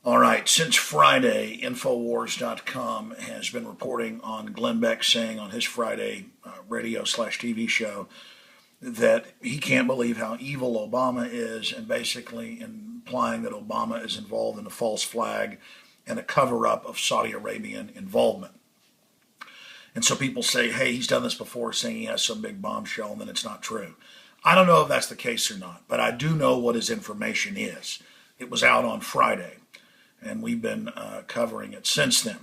All right, since Friday, Infowars.com has been reporting on Glenn Beck saying on his Friday radio/TV show that he can't believe how evil Obama is, and basically implying that Obama is involved in a false flag and a cover-up of Saudi Arabian involvement. And so people say, hey, he's done this before, saying he has some big bombshell, and then it's not true. I don't know if that's the case or not, but I do know what his information is. It was out on Friday, and we've been covering it since then.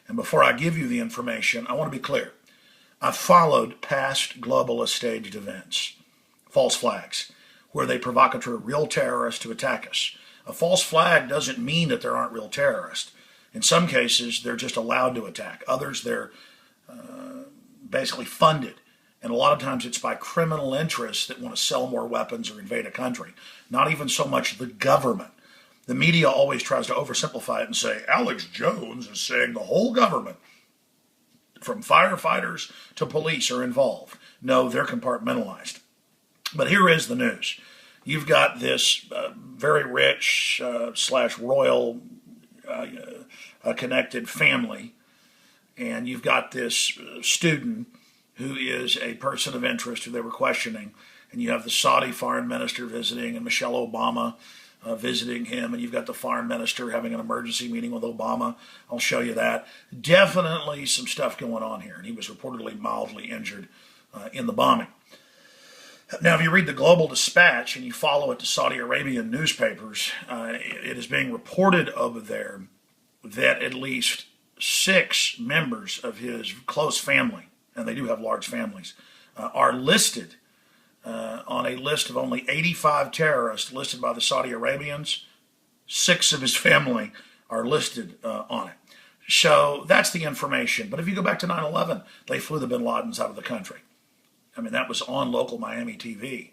And before I give you the information, I want to be clear. I've followed past globalist staged events, false flags, where they provocateur real terrorists to attack us. A false flag doesn't mean that there aren't real terrorists. In some cases, they're just allowed to attack. Others, they're basically funded. And a lot of times it's by criminal interests that want to sell more weapons or invade a country. Not even so much the government. The media always tries to oversimplify it and say, Alex Jones is saying the whole government, from firefighters to police, are involved. No, they're compartmentalized. But here is the news. You've got this very rich / royal connected family, and you've got this student who is a person of interest who they were questioning, and you have the Saudi foreign minister visiting and Michelle Obama visiting him, and you've got the foreign minister having an emergency meeting with Obama. I'll show you that. Definitely some stuff going on here, and he was reportedly mildly injured in the bombing. Now, if you read the Global Dispatch and you follow it to Saudi Arabian newspapers, it is being reported over there that at least 6 members of his close family, and they do have large families, are listed on a list of only 85 terrorists listed by the Saudi Arabians. 6 of his family are listed on it. So that's the information. But if you go back to 9/11, they flew the bin Ladens out of the country. I mean, that was on local Miami TV.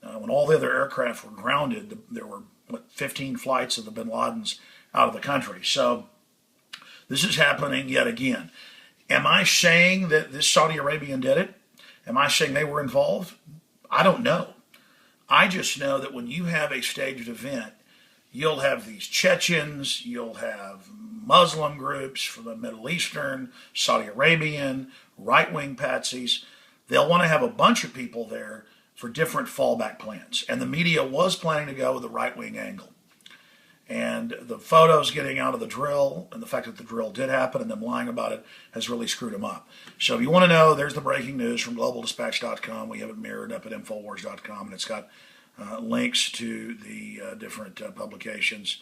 When all the other aircraft were grounded, there were 15 flights of the bin Ladens out of the country. So this is happening yet again. Am I saying that this Saudi Arabian did it? Am I saying they were involved? I don't know. I just know that when you have a staged event, you'll have these Chechens, you'll have Muslim groups from the Middle Eastern, Saudi Arabian, right-wing patsies. They'll want to have a bunch of people there for different fallback plans. And the media was planning to go with the right-wing angle. And the photos getting out of the drill and the fact that the drill did happen and them lying about it has really screwed them up. So if you want to know, there's the breaking news from globaldispatch.com. We have it mirrored up at Infowars.com, and it's got links to the different publications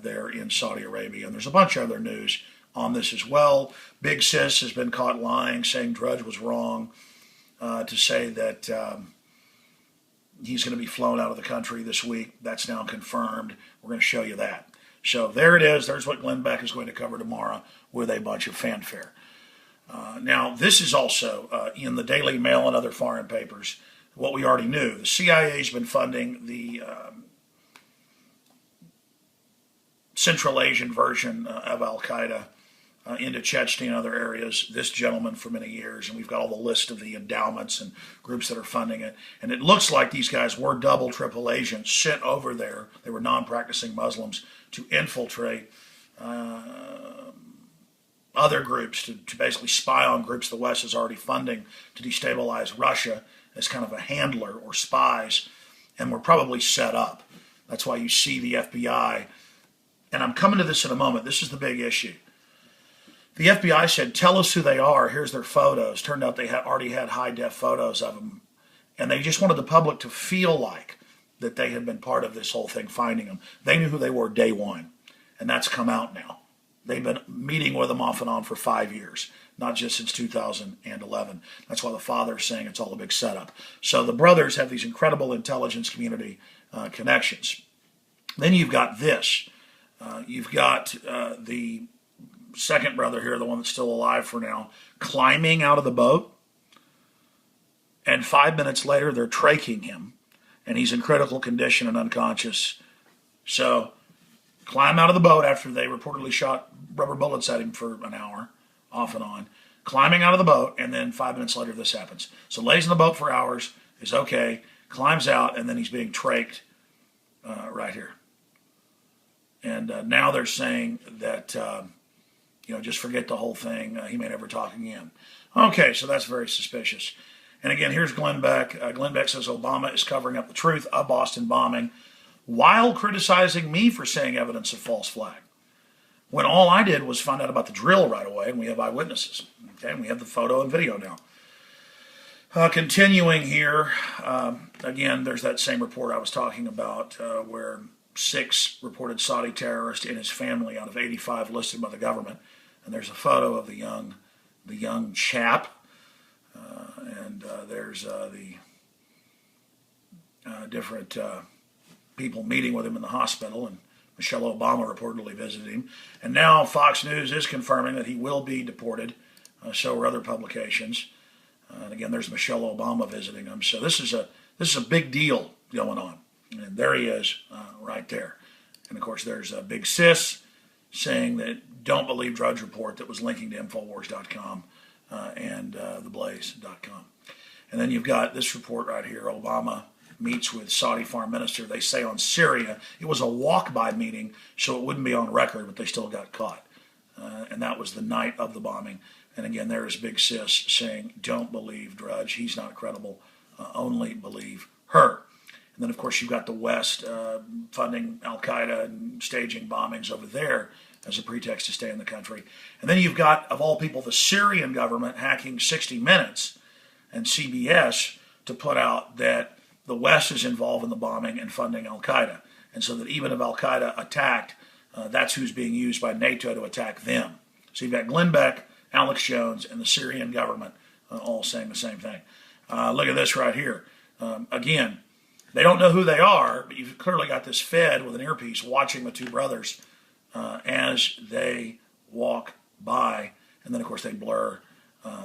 there in Saudi Arabia. And there's a bunch of other news on this as well. Big Sis has been caught lying, saying Drudge was wrong, to say that he's going to be flown out of the country this week. That's now confirmed. We're going to show you that. So there it is. There's what Glenn Beck is going to cover tomorrow with a bunch of fanfare. Now, this is also in the Daily Mail and other foreign papers, what we already knew. The CIA has been funding the Central Asian version of Al-Qaeda into Chechnya and other areas, this gentleman for many years, and we've got all the list of the endowments and groups that are funding it. And it looks like these guys were double, triple agents sent over there. They were non-practicing Muslims to infiltrate other groups, to basically spy on groups the West is already funding to destabilize Russia as kind of a handler or spies, and were probably set up. That's why you see the FBI, and I'm coming to this in a moment. This is the big issue. The FBI said, tell us who they are. Here's their photos. Turned out they already had high-def photos of them. And they just wanted the public to feel like that they had been part of this whole thing, finding them. They knew who they were day one. And that's come out now. They've been meeting with them off and on for 5 years, not just since 2011. That's why the father's saying it's all a big setup. So the brothers have these incredible intelligence community connections. Then you've got this. You've got the second brother here, the one that's still alive for now, climbing out of the boat, and 5 minutes later they're tracheing him, and he's in critical condition and unconscious. So climb out of the boat after they reportedly shot rubber bullets at him for an hour, off and on, climbing out of the boat, and then 5 minutes later this happens. So lays in the boat for hours, is okay, climbs out, and then he's being trached right here. And now they're saying that, just forget the whole thing. He may never talk again. Okay, so that's very suspicious. And again, here's Glenn Beck. Glenn Beck says Obama is covering up the truth of Boston bombing while criticizing me for saying evidence of false flag, when all I did was find out about the drill right away, and we have eyewitnesses. Okay, and we have the photo and video now. Continuing here, again, there's that same report I was talking about where 6 reported Saudi terrorists and his family out of 85 listed by the government. And there's a photo of the young chap, and there's the different people meeting with him in the hospital, and Michelle Obama reportedly visited him. And now Fox News is confirming that he will be deported, so are other publications. And again, there's Michelle Obama visiting him. So this is a big deal going on. And there he is right there. And of course, there's a Big Sis saying that don't believe Drudge Report that was linking to Infowars.com and theblaze.com. And then you've got this report right here. Obama meets with Saudi foreign minister. They say on Syria. It was a walk-by meeting, so it wouldn't be on record, but they still got caught. And that was the night of the bombing. And again, there is Big Sis saying, don't believe Drudge. He's not credible. Only believe her. And then, of course, you've got the West funding Al-Qaeda and staging bombings over there as a pretext to stay in the country. And then you've got, of all people, the Syrian government hacking 60 Minutes and CBS to put out that the West is involved in the bombing and funding Al-Qaeda. And so that even if Al-Qaeda attacked, that's who's being used by NATO to attack them. So you've got Glenn Beck, Alex Jones, and the Syrian government all saying the same thing. Look at this right here. Again, they don't know who they are, but you've clearly got this Fed with an earpiece watching the 2 brothers as they walk by. And then, of course, they blur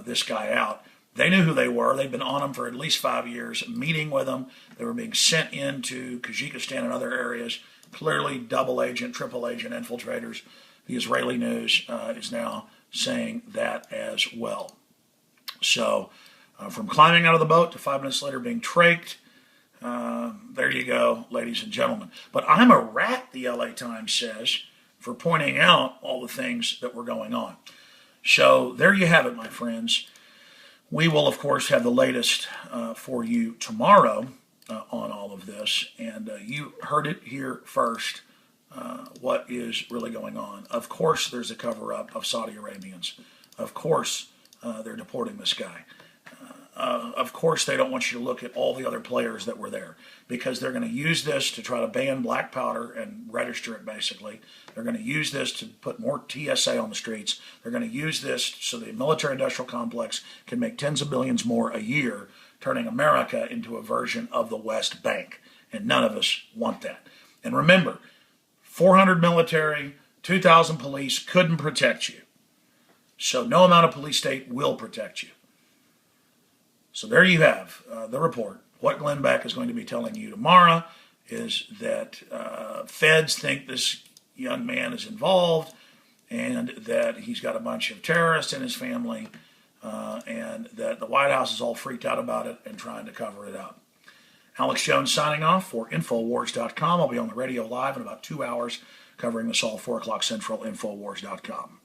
this guy out. They knew who they were. They've been on them for at least 5 years, meeting with them. They were being sent into Kazakhstan and other areas. Clearly double agent, triple agent infiltrators. The Israeli news is now saying that as well. So from climbing out of the boat to 5 minutes later being traked, there you go, ladies and gentlemen. But I'm a rat, the LA Times says, for pointing out all the things that were going on. So there you have it, my friends. We will, of course, have the latest for you tomorrow on all of this. And you heard it here first, what is really going on. Of course, there's a cover-up of Saudi Arabians. Of course, they're deporting this guy. Of course, they don't want you to look at all the other players that were there, because they're going to use this to try to ban black powder and register it, basically. They're going to use this to put more TSA on the streets. They're going to use this so the military-industrial complex can make tens of billions more a year, turning America into a version of the West Bank. And none of us want that. And remember, 400 military, 2,000 police couldn't protect you. So no amount of police state will protect you. So there you have the report. What Glenn Beck is going to be telling you tomorrow is that feds think this young man is involved, and that he's got a bunch of terrorists in his family, and that the White House is all freaked out about it and trying to cover it up. Alex Jones signing off for Infowars.com. I'll be on the radio live in about 2 hours covering this all 4 o'clock Central, Infowars.com.